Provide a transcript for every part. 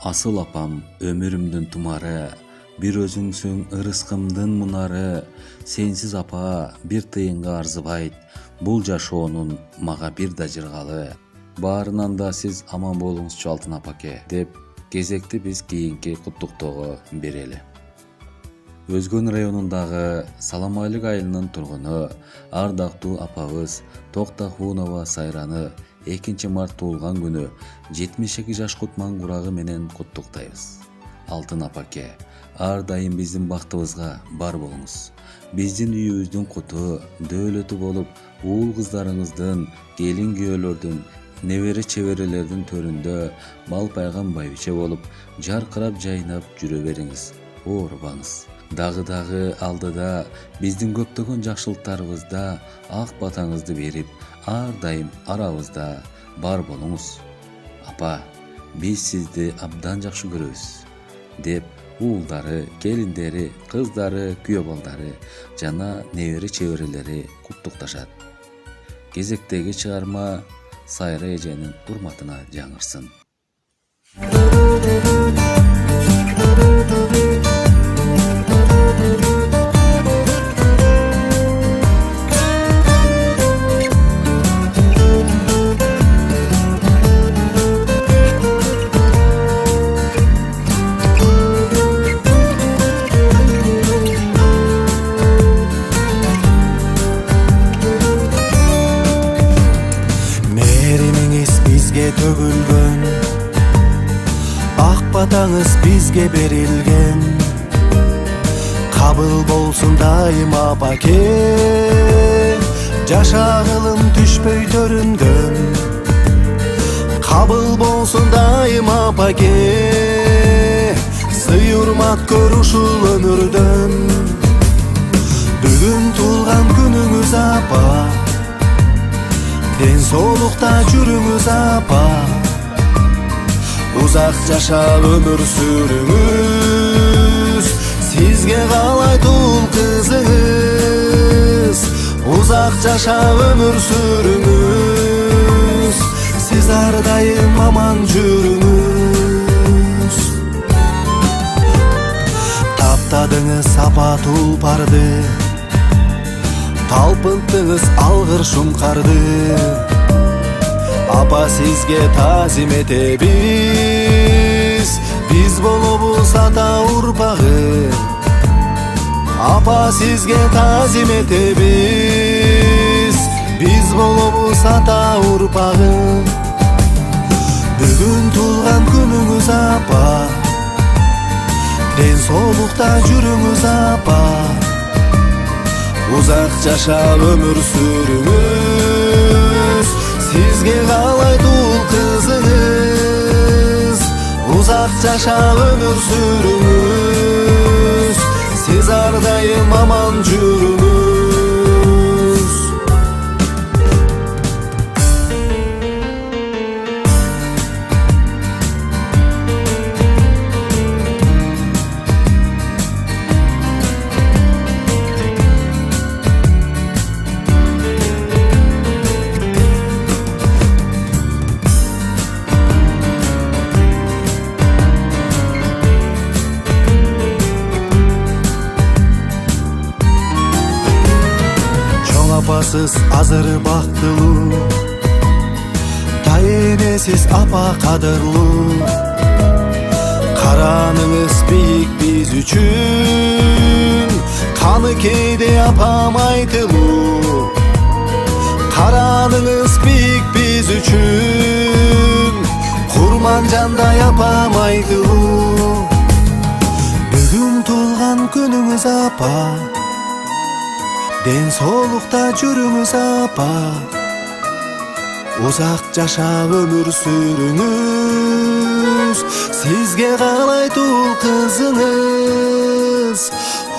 Асыл апам өмүрүмдүн тумары, бир өзүңсүң ырыскымдын мунары. Сенсиз апа бир тыйынга арзыбайт, бул жашоонун мага бир да жыргалы. Баарынан да сиз аман болуңузчу Алтын апаке деп кезекти биз кийинки куттуктоого берели. Өзгөн районундагы Саламайлык айылынын тургуну ардактуу апабыз Токтохунова Сайраны 2 март туулган күнү 72 жаш кутман курагы менен куттуктайбыз. Алтын апаке, ар дайым биздин бактыбызга бар болуңуз. Биздин үйүбүздүн куту, дөөлөтү болуп, уул кыздарыңыздын, келин күйөөлөрдүн, небере чеберелердин төрүндө балпайган байбиче болуп, жаркырап жайнап жүрө бериңиз, оорубаңыз. Дагы алдыда биздин көптөгөн жакшылыктарыбызда ак батаңызды берип, ар дайым арабызда бар болуңуз. Апа, биз сизди абдан жакшы көрөбүз деп уулдары, келиндери, кыздары, күйөө балдары жана небере чеберелери куттукташат. Кезектеги чыгарма Сайра эженин урматына жаңырсын. Төгүлгөн ак батаңыз бизге берилген, кабыл болсун дайым апаке, жашагылым түшпөй төрүндөн. Кабыл болсун дайым апаке, сый урмат көр ушул өмүрдөн. Бүгүн туулган күнүңүз апа, ден соолукта жүрүңүз апа, узак жашап өмүр сүрүңүз. Сизге каалайт уул кызыңыз, узак жашап өмүр сүрүңүз. Сиз ар дайым аман жүрүңүз. Таптадыңыз апа тулпарды, талпынттыңыз алгыр шумкарды. Апа сизге таазим этебиз, биз болобуз ата урпагы. Апа сизге таазим этебиз, биз болобуз ата урпагы. Бүгүн туулган күнүңүз апа, ден соолукта жүрүңүз апа, узак жашап өмүр сүрүңүз. Сизге каалайт уул кызыңыз, узак жашап өмүр сүрүңүз. Сиз ар дайым аман жүрүңүз. Апасыз азыр бактылуу, тай эмесиз апа кадырлуу. Караныңыз бийик биз үчүн, каны кейде апам айтылуу. Караныңыз бийик биз үчүн, курман жандай апам айтылуу. Бүгүн туулган күнүңүз апа, ден соолукта жүрүңүз апа, узак жашап өмүр сүрүңүз. Сизге каалайт уул кызыңыз,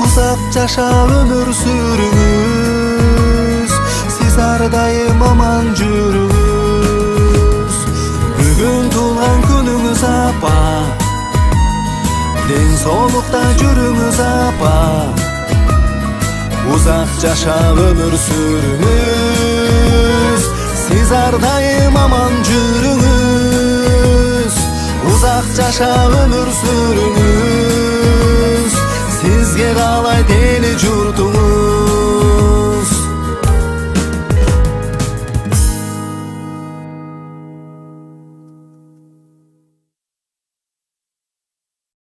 узак жашап өмүр сүрүңүз. Сиз ар дайым аман жүрүңүз. Бүгүн туулган күнүңүз апа, ден соолукта жүрүңүз апа, узак жашап өмүр сүрүңүз. Сиз ар дайым аман жүрүңүз. uzak yaşa ömür sürünüz. Sizge kalay deli jur